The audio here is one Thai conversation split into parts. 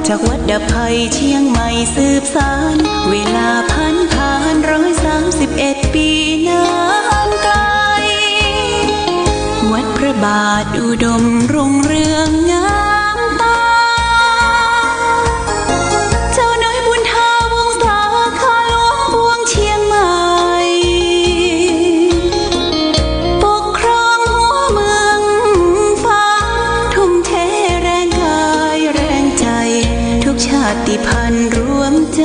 จากวัดดับภัยเชียงใหม่สืบสานเวลาผ่าน131 ปีนานไกลวัดพระบาทอุดมรุ่งเรืองงามตาเจ้าน้อยบุญทาวงศาข้าหลวงปวงเชียงใหม่ปกครองหัวเมืองฟ้าทุ่มเทแรงกายแรงใจทุกชาติพันธุ์รวมใจ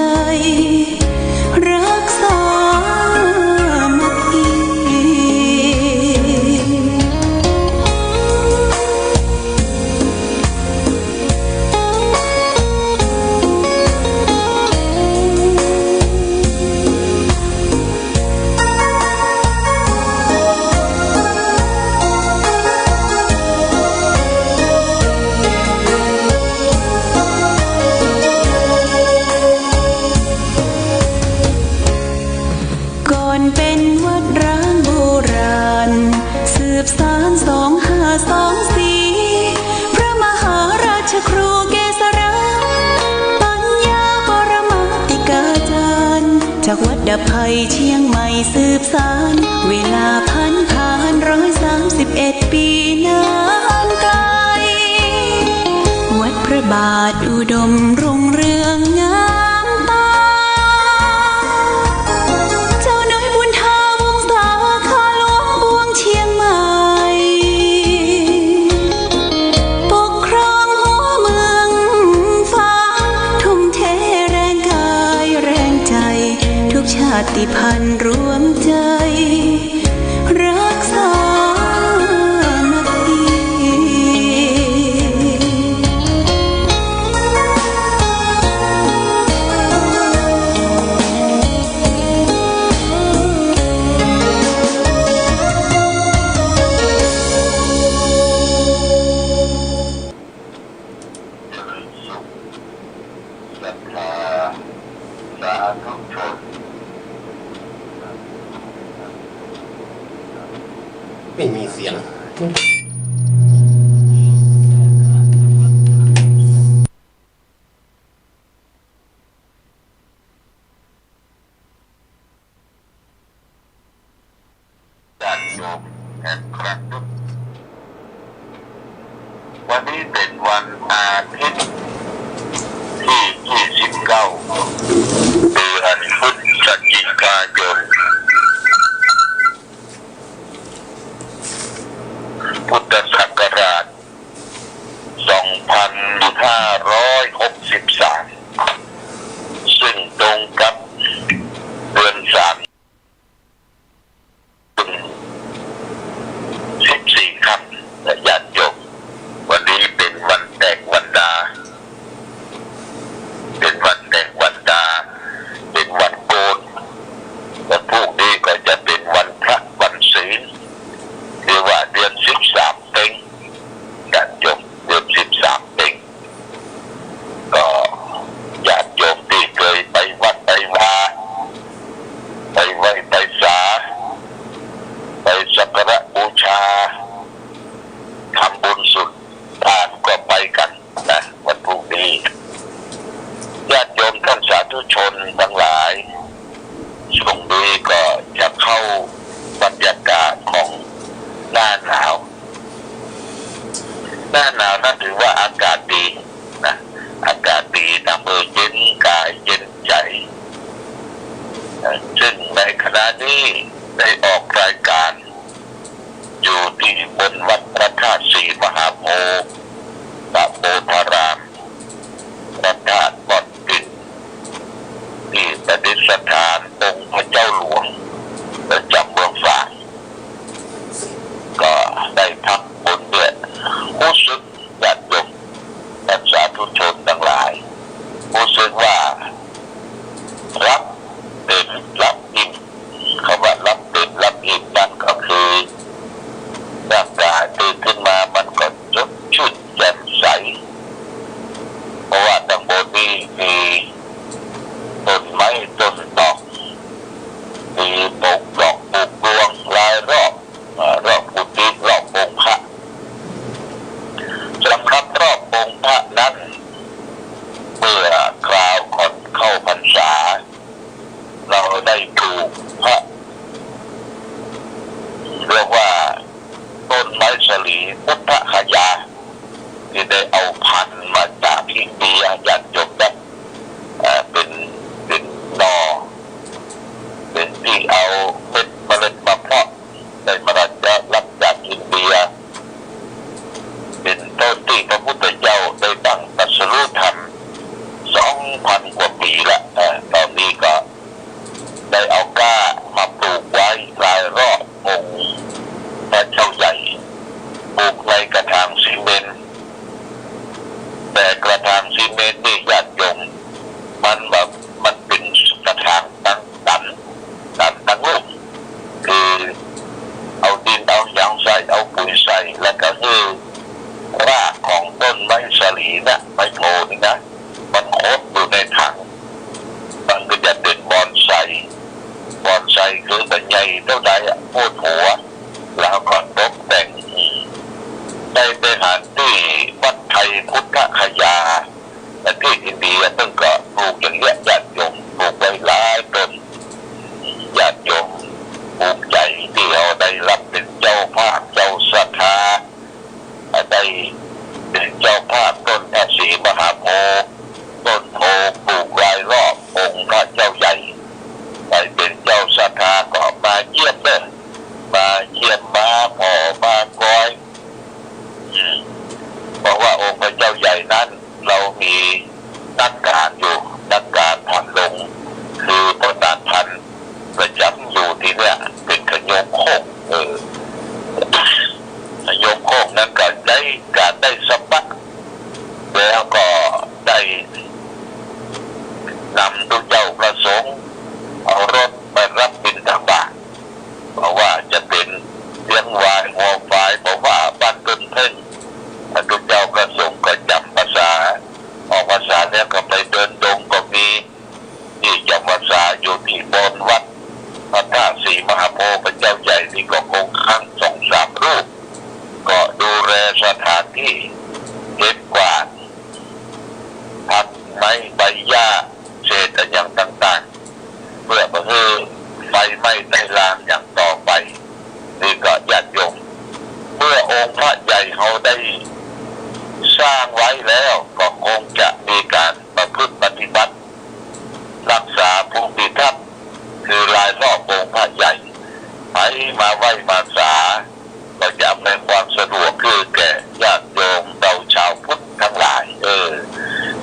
รักษามัคคีเป็นวัดร้างโบราณสืบสาน2524พระมหาราชครูเกษราปัญญาปรมาติกาจารย์จากวัดดับภัยเชียงใหม่สืบสานเวลาผ่าน131 ปีนานไกลวัดพระบาทอุดมรุ่งเรืองงามตาชาติพันธุ์รวมใจรักษามัคคีไม่มีเสียงวันนี้เป็นวันอาทิตย์ที่29เดือนพฤศจิกายนพุทธศักราช2563ซึ่งตรงกับเดือน3 14 ค่ำและญาติโยมวันนี้เป็นวันแตกวันดาเป็นวันแตกวันดาเป็นวันโกนและพวกนี้ก็จะเป็นวันพระวันศีลหรือว่าเดือน13 เป็งญาติโยมเดือน13 เป็งก็ญาติโยมที่เคยไปวัดไปวาไปไหว้ไปสาไปสักการะบูชาทำบุญสุดทานก็ไปกันนะวันพรุ่งนี้ญาติโยมท่านสาธุชนทั้งหลายช่วงนี้ก็จะเข้าบรรยากาศของหน้าหนาวนั่นถือว่าอากาศดีนะอากาศดีทำให้เย็นกายเย็นใจซึ่งในขณะนี้ได้ออกรายการอยู่ที่บนวัดพระธาตุศรีมหาโพธิ์พระโพธารามพระธาตุบ่อนปิดที่ประดิษฐานองค์พระเจ้าหลวงประจำเมืองฝางก็ได้พักบนเนี่ยรู้สึกญาติโยมและสาธุชนทั้งหลายรู้สึกว่ารับเต็มรับอิ่มคำว่ารับเต็มรับอิ่มนั่นก็คือร่างกายตื่นขึ้นมามันก็สดชื่นแจ่มใสเพราะว่าทั้งบนนี้มีต้นไม้ต้นดอกมีปลูกดอกปลูกรวงรายรอบกุฏิรอบองค์พระสำหรับรอบองค์พระนั้น ซีเมนต์นี่ญาติโยมมันแบบมันเป็นกระถางตั้งตั้งลูกคือเอาดินเอายางใส่เอาปุ๋ยใส่แล้วก็คือรากของต้นไม้สลีนะไม้โพนี่นะมันโคตรอยู่ในถังมันก็จะเป็นบอนไซคือมันใหญ่เท่าใดพูดหัวแล้วก็ตกแต่งได้ไปหาที่วัดไทยพุทธคยาและที่อินเดียเพิ่งก็ปลูกอย่างเงี้ยญาติโยมปลูกไว้หลายต้นญาติโยมภูมิใจที่เราได้รับเป็นเจ้าภาพเจ้าศรัทธาได้เป็นเจ้าภาพต้นพระศรีมหาโพธิ์ต้นโพปลูกรายรอบองค์พระเจ้าใหญ่ไปเป็นเจ้าศรัทธาก็มาเยี่ยมเลยมาเยี่ยมมาพอมาก้อยเพราะว่าองค์พระเจ้าใหญ่นั้นเรามีนักการอยู่นักการพันลงคือประธานพันประจำอยู่ที่เนี่ยเป็นขยมโคกขยมโคกนั้นก็ได้การได้สบักแล้วก็ได้นำตัวเจ้าประสงค์เอารถไปรับบิณฑบาตเพราะว่าจะเป็นเลี้ยงวายหัวฝายเพราะว่าบ้านต้นเพ่งตัวเจ้าประสงค์ก็จำภาษาออกภาษาแล้วก็ไปเดินดงก็มีที่จำภาษาอยู่ที่บนวัดพระธาตุศรีมหาโพธิ์พระเจ้าใหญ่ที่ก็คงค้าง2-3 รูปก็ดูแลสถานที่เก็บกวาดผักไม้ใบหญ้าเศษอย่างต่างๆเพื่อไฟไหม้ในลามอย่างต่อไปนี่ก็ญาติโยมเมื่อองค์พระใหญ่เขาได้สร้างไว้แล้วก็คงจะมีการประพฤติปฏิบัติรักษาภูมิทัศน์คือรายรอบองค์พระใหญ่ให้มาไหว้มาสาก็จะอำนวยความสะดวกคือแก่ญาติโยมเราชาวพุทธทั้งหลาย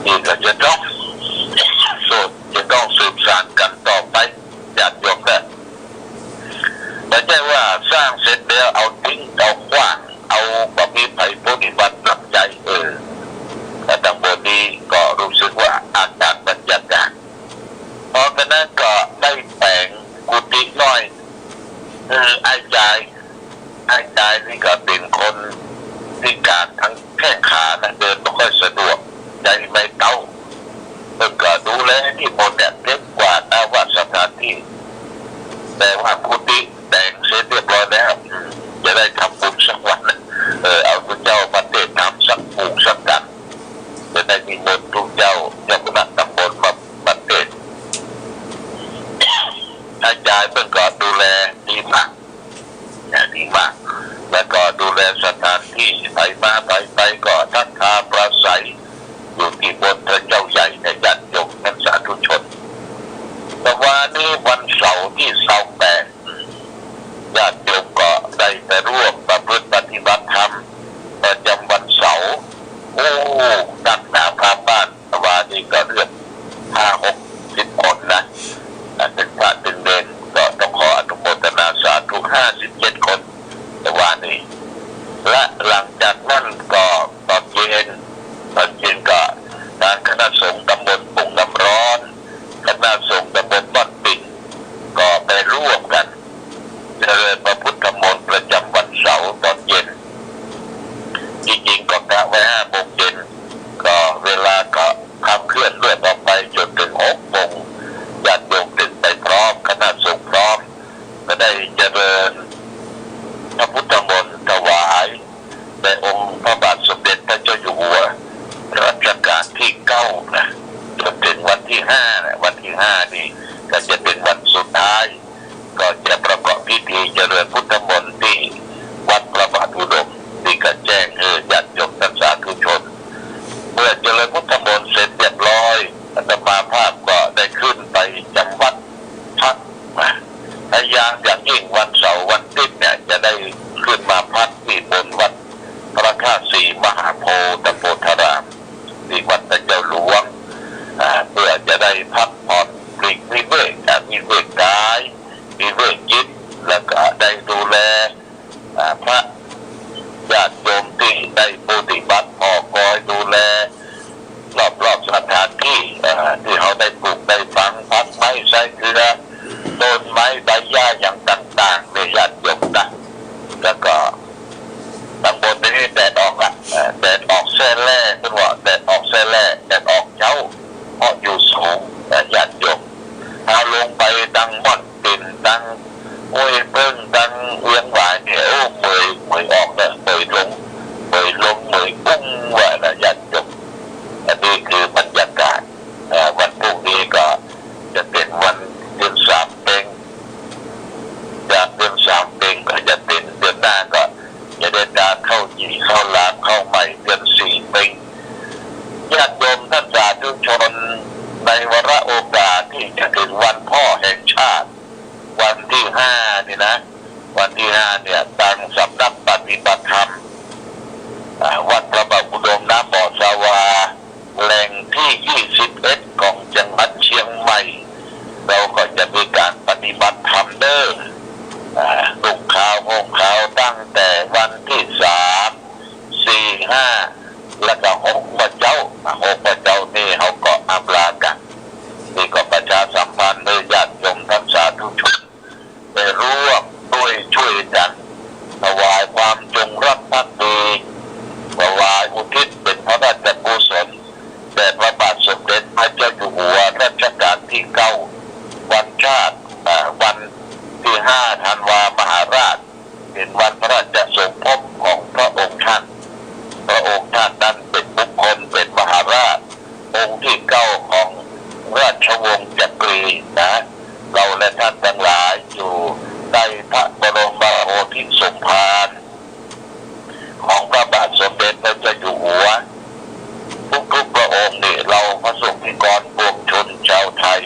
นี่ก็จะต้องสืบสานกันต่อไปญาติโยมนะไม่ใช่ว่าสร้างเสร็จแล้วเอาทิ้งเอาขว้างเอาบะมีไผ่ปฏิบัติรับใจแต่ทางบนนี้ก็รู้สึกว่าอากาศบรรยากาศเพราะฉะนั้นก็ได้แต่งกุฏิน้อยไอ้ใจนี่ก็เป็นคนพิการทั้งแข้งขานะเดินไม่ค่อยสะดวกใจไม่เต้าเพิ่งก็ดูแลที่บนเนี่ยเก็บกวาดอาวัสถานที่แต่ว่ากุฏิแต่งเสร็จเรียบร้อยแล้วจะได้ทำบุญสักวันเอาพระเจ้ามาเทศน์ทำสักปลูกสักกันจะได้มีมนต์ทุกเจ้าคณะตำบลมาเทศน์อาจารย์เพิ่งก็ดูแลดีมากแล้วก็ดูแลสถานที่ไปมาไปก็ทักทาประสัยอยู่ที่บนพระเจ้าใหญ่ในญาติโยมนักสาธุชนแต่วันนี้วันเสาร์ที่28ญาติโยมก็ได้ไปร่วมประพฤติปฏิบัติธรรมประจำวันเสาร์นักหนาพาบ้านวันนี้ก็เลือก50-60 คนนะเป็นพระเป็นเณรก็ต้องขออนุโมทนาสาธุ57 คนแต่วันนี้และหลังจากนั้นก็ตอนเย็นก็ทางคณะสงฆ์ตำบลปุ่งน้ำร้อนคณะสงฆ์ตำบลบ้านปิ่นก็ไปร่วมกันเจริญพระพุทธมนต์ประจำวันเสาร์ตอนเย็นจริงๆก็กะไว้5 โมงเย็นก็เวลาก็ขับเคลื่อนด้วยต่อไปจนถึง6 โมงญาติโยมตื่นไปพร้อมคณะสงฆ์พร้อมก็ได้เจริญพระพุทธมนต์ถวายในองค์พระบาทสมเด็จพระเจ้าอยู่หัวรัชกาลที่ 9นะจนถึงวันที่ 5นะวันที่ 5นี่ก็จะเป็นวันสุดท้ายก็จะประกอบพิธีเจริญพุทธมนต์ที่วัดพระบาทอุดมที่ก็แจ้งญาติโยมนักสาธุชนเมื่อเจริญพุทธมนต์เสร็จเรียบร้อยอาตมาภาพก็ได้ขึ้นไปจำวัดพักพยายามอย่างยิ่งวันเสาร์วันอาทิตย์เนี่ยจะได้ขึ้นมาพักที่บนวัดพระธาตุศรีมหาโพธิ์ตำบลธารามที่วัดพระเจ้าหลวงเพื่อจะได้พักผ่อนปลีกวิเวกมี สุนิกรปวงชนชาวไทย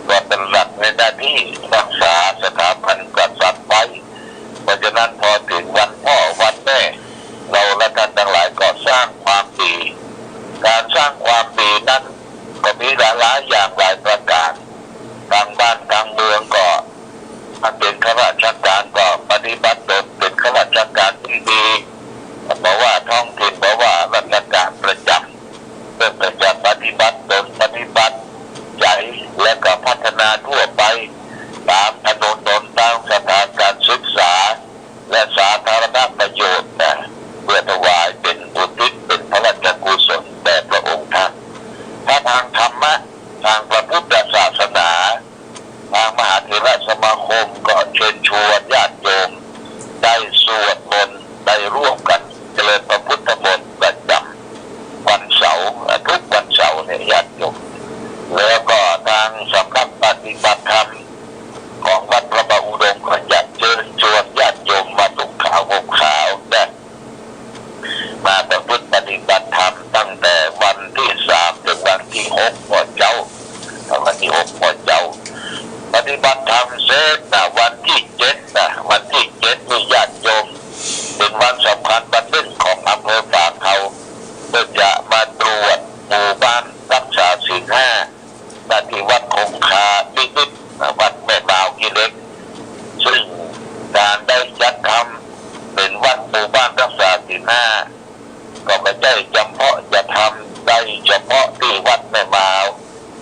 ก็เป็นหลักในหน้าที่รักษาสถาบันกษัตริย์ไว้เพราะฉะนั้นพอถึงวันพ่อวันแม่เราและท่านทั้งหลายก็สร้างความดีการสร้างความดีนั้นก็มีหลายอย่างหลายประการทางบ้านทางเมืองก็ถ้าเป็นข้าราชการก็ปฏิบัติตนเป็นข้าราชการที่ดีบอกว่าท้องถิ่นบอกว่าราชการประจำเพื่อจะปฏิบัติตนปฏิบัติใจและก็พัฒนาทั่วไปตามถนนตามสถานการศึกษาและสาธารณประโยชน์เพื่อถวายเป็นอุทิศเป็นพระราชกุศลแด่พระองค์ท่านถ้าทางธรรมะทางพระพุทธศาสนาทางมหาเถรสมาคมก็เชิญชวนญาติโยมได้สวดมนต์ได้ร่วมกันเจริญพระพุทธมนต์ประจำวันเสาร์ทุกวันเสาร์เนี่ยญาติโยมแล้วก็ทางสำนักปฏิบัติธรรมของวัดพระบาอุดมก็อยากเชิญชวนญาติโยมมาตุกขาวห่มขาวแต่มาประพฤติปฏิบัติธรรมตั้งแต่วันที่3ถึงวันที่6วันเจ้าวันที่6วันเจ้าปฏิบัติธรรมเสร็จวันที่7วันที่7มีญาติโยมเป็นวันสำคัญวันหนึ่งของอำเภอฝางเขาเพื่อจะมาตรวจหมู่บ้านรักษาศีล5ที่วัดคงคานิดวัดแม่ดาวกิเล็กซึ่งการได้จัดทำเป็นวัดหมู่บ้านรักษาศีล5ก็ไม่ได้เฉพาะจะทำได้เฉพาะที่วัดแม่ดาว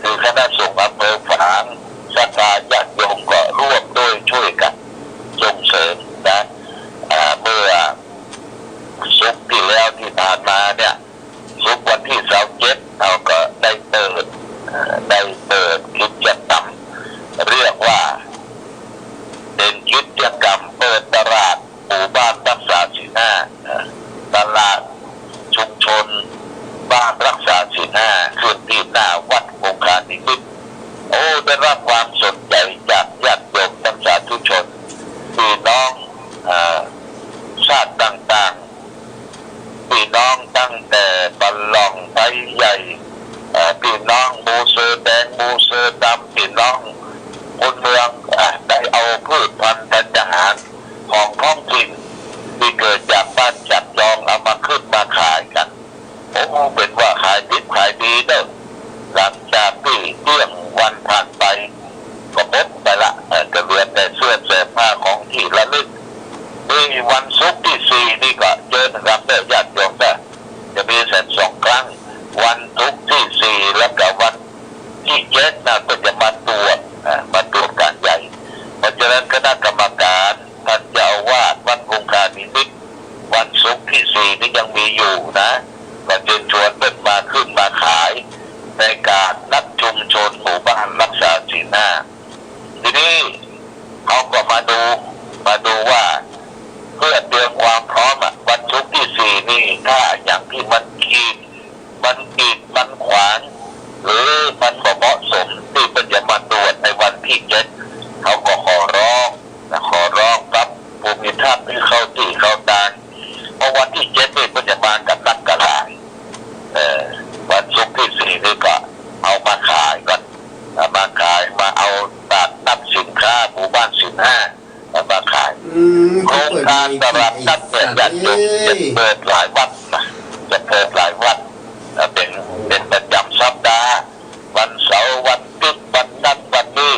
คือคณะสงฆ์อำเภอฝางศรัทธาญาติโยมก็ร่วมด้วยช่วยกันส่งเสริมนะเมื่อศุกร์ที่แล้วที่ผ่านมาเนี่ยศุกร์วันที่27เราก็ได้เปิดกิจกรรมเรียกว่าเป็นกิจกรรมเปิดตลาดหมู่บ้านรักษาศีล5ตลาดชุมชนบ้านรักษาศีล5ขึ้นที่หน้าวัดคงคานิมิตรได้รับความสนใจจากญาติโยมทั้งสาธุชนพี่น้องชาติต่างๆพี่น้องตั้งแต่บัลลองไทยใหญ่พี่น้องมูเซอร์แดงมูเซอร์ดำพี่น้องคนเมืองได้เอาพืชพันธุ์ทหารของท้องถิ่นที่เกิดจากบ้านจัดจองเอามาขึ้นมาขายกันเป็นว่าขายดิบขายดีเด้อหลังจากที่เที่ยงวันผ่านไปก็หมดไปละจะเหลือแต่เสื้อผ้าของที่ระลึกนี่วันศุกร์ที่4นี่ก็เจอนะครับเด้อญาติโยมจะมีเสร็จ2ครั้งวันศุกร์ที่4แล้วก็วันที่7ก็จะมาตรวจการใหญ่เพราะฉะนั้นคณะกรรมการท่านเจ้าอาวาสวัดคงคานิมิตรวันศุกร์ที่4นี่ยังมีอยู่นะก็เชิญชวนเพื่อนมาขึ้นมาขายในการนัดชุมชนหมู่บ้านรักษาศีล5ทีนี้เขาก็มาดูว่าเพื่อเตรียมความพร้อมวันศุกร์ที่4นี่ถ้าอย่างที่มันกีดมันขวางหรือมันบ่เหมาะสมที่มันจะมาตรวจในวันที่7เขาก็ขอร้องกับภูมิทัศน์ที่เข้าที่เข้าทางเพราะวันที่7นี่มันจะมากับนักกระลายวันศุกร์ที่4นี่ก็เอามาขายก่อนมาเอาตัดสินค้าหมู่บ้านศีล5มาขายโครงการตลาดนัดเนี่ยจะเปิดหลายวัดเป็นประจำสัปดาห์วันเสาร์วันพุธวันนั้นวันนี้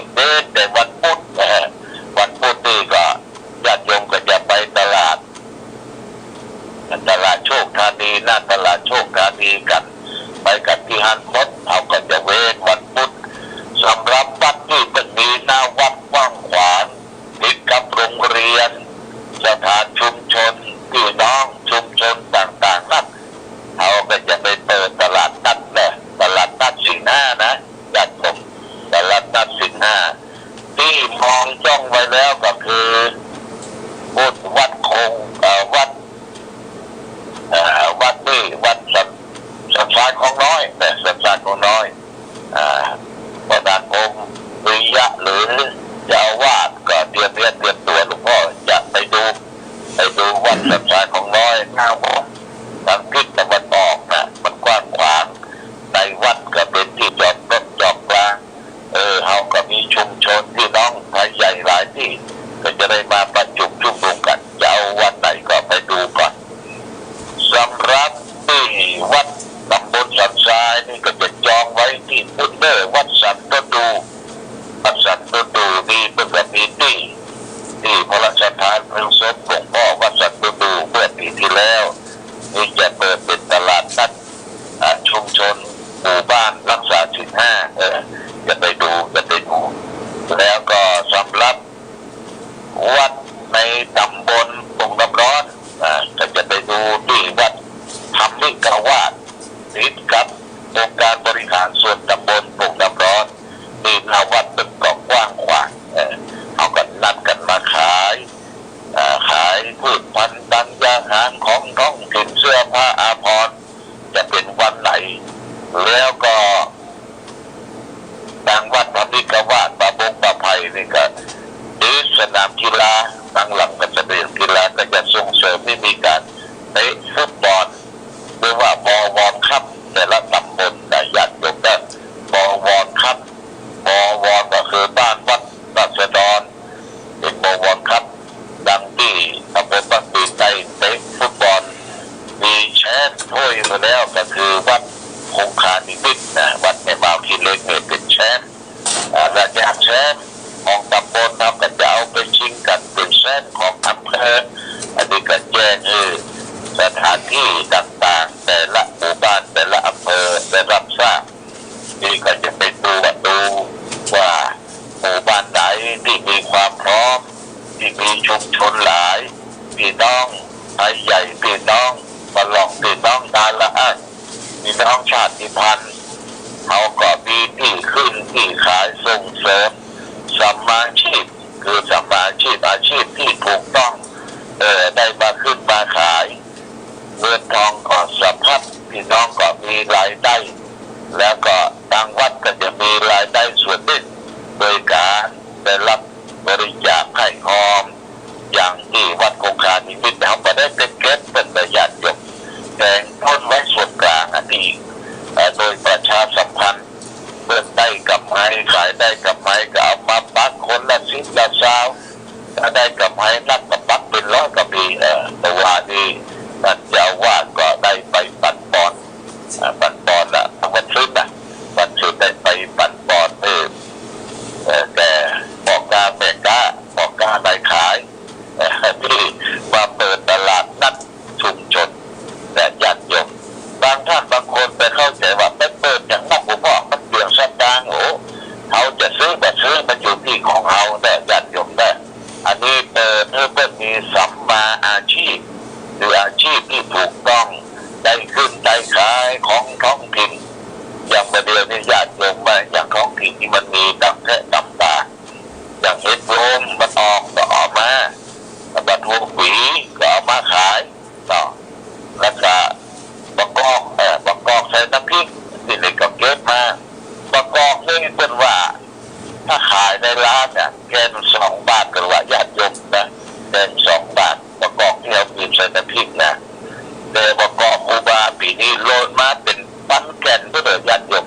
แต่วันพุธนี่ก็ญาติโยมก็จะไปตลาดโชคธานีหน้าตลาดโชคธานีกันไปกันที่ฮันมดเขาก็จะเว้นวันพุธสำหรับวัดที่มันมีหน้าวัดกว้างขวางติดกับโรงเรียนสถานชุมชนพี่น้องชุมชนต่างๆนั่นเขาก็จะไปเปิดตลาดนัดศีล5นะจัดผมตลาดนัดศีล5ที่มองจ้องไว้แล้วก็คือวัดคงวัดนี่วัดสัมสานของน้อยสัมสานของน้อยประธานองค์วิยะหรือเจ้าอาวาสก็เตรียมตัวหลวงพ่อจะไปดูวัดสัมสานของน้อยหน้าวัดทางทิศตะวันออกมันกว้างขวางในวัดก็เป็นที่จอ แล้วก็ทางวัดพระมิกวาดปะบงปะไผ่นี่ก็ที่สนามกีฬาตั้งหลังกับสนามกีฬาก็จะส่งเสริมให้มีการเตะฟุตบอลหรือว่าบอลวอนคัพแต่ละตำบลแต่ญาติโยมก็บอลวอนคัพบอลวอนก็คือบ้านวัดราษฎรเป็นบอลวอนคัพดังที่ตำบลบางปีในเตะฟุตบอลมีแชมป์ถ้วยมาแล้วก็คือวัดคงคานิมิตรนะวัดแม่บ่าวขีเล็กเนี่ยเป็นแชมป์ระดับแชมป์ของตำบลเราก็จะเอาไปชิงกันเป็นแชมป์ของอำเภออันนี้ก็แจ้งสถานที่ต่างๆแต่ละหมู่บ้านแต่ละอำเภอได้รับทราบนี่ก็จะไปดูว่าหมู่บ้านไหนที่มีความพร้อมที่มีชุมชนหลายพี่น้องไทยใหญ่พี่น้องฝรั่งพี่น้องดาละอันพี่น้องชาติพันธุ์เขาก็มีที่ขึ้นที่ขายส่งเสริมสัมมาชีพคือสัมมาชีพอาชีพที่ถูกต้องได้มาขึ้นมาขายเงินทองก็สะพัดพี่น้องก็มีรายได้แล้วก็ทางวัดก็จะมีรายได้ส่วนหนึ่งโดยการได้รับบริจาคให้หอมอย่างที่วัดคงคานิมิตรเขาก็ได้เป็นเก็บเป็นประหยัดยกแต่งต้นไว้ส่วนกลางอันนี้โดยประชาสัมพันธ์เมื่อได้กำไรขายได้กำไรก็เอามาปักคนละ10ละ20ถ้าได้กำไรนักก็ปักเป็นร้อยก็มีตัวนี้ท่านเจ้าวาดก็ได้ไปปั่นปอนละวันศุกร์ได้ไปปั่นปอนแต่บอกกาแม่กาบอกกาได้ขายที่มาเปิดตลาดนัดชุมชนแต่ญาติโยมบางท่านบางคนไปเข้าใจว่าไม่เปิดอย่างนั้นผมบอกมันเปลี่ยนสตางค์เขาจะซื้อแบบซื้อมันอยู่ที่ของเขาแต่ญาติโยมได้อันนี้เปิดเพื่อมีสัมมาอาชีพหรืออาชีพที่ถูกต้องได้ขึ้นได้ขายของท้องถิ่นอย่างประเดี๋ยวนี้ญาติโยมว่าอย่างท้องถิ่นที่มันมีดำแท้ดำตาอย่างเห็ดโยมมันออกก็ออกมาบรรทุกหวีก็เอามาขายต่อแล้วก็บะกอกใส่น้ำพริกที่นี่ก็เก็บมาบะกอกนี่เป็นว่าถ้าขายในร้านเนี่ยแกน2 บาทก็ว่าญาติโยมนะแกน2 บาทบะกอกที่เอาบีบใส่น้ำพริกนะแต่บะกอกคูบาปีนี้โลดมาเป็นปั้นแกนก็เลยญาติโยม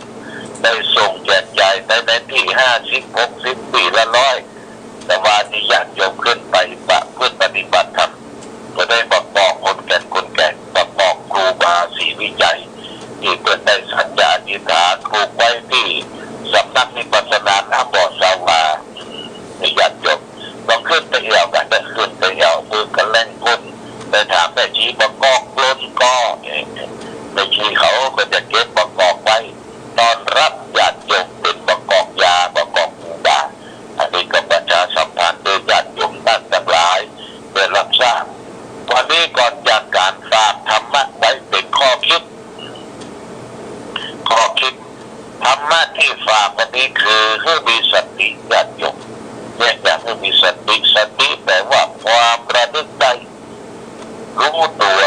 ได้ส่งแจกจ่ายในที่50 60 ปีละ100แต่ว่านี่ญาติโยมขึ้นไปเพื่อปฏิบัติธรรมก็ได้บะกอกคนแก่บะกอกครูบาศรีวิจัยที่เปิดได้สัญญาอธิษฐานปลูกไว้ที่สำนักนิพพานาน้ำบ่อสาวาในญาติโยมต้องขึ้นไปเอวกันได้ขึ้นไปเอวมือกันแล่งก้นไปถามแม่ชีบะกอกล้นก็แม่ชีเขาก็จะเก็บบะกอกไว้ตอนรับญาติโยมเป็นบะกอกยาบะกอกครูบาอันนี้ก็ประชาสัมพันธ์โดยญาติโยมท่านทั้งหลายได้รับทราบวันนี้ก่อนจากการฝากธรรมะไว้เป็นข้อคิดธรรมะที่ฝากวันนี้คือให้มีสติญาติโยมเนี่ยอยากให้มีสติแปลว่าความระลึกได้รู้ตัว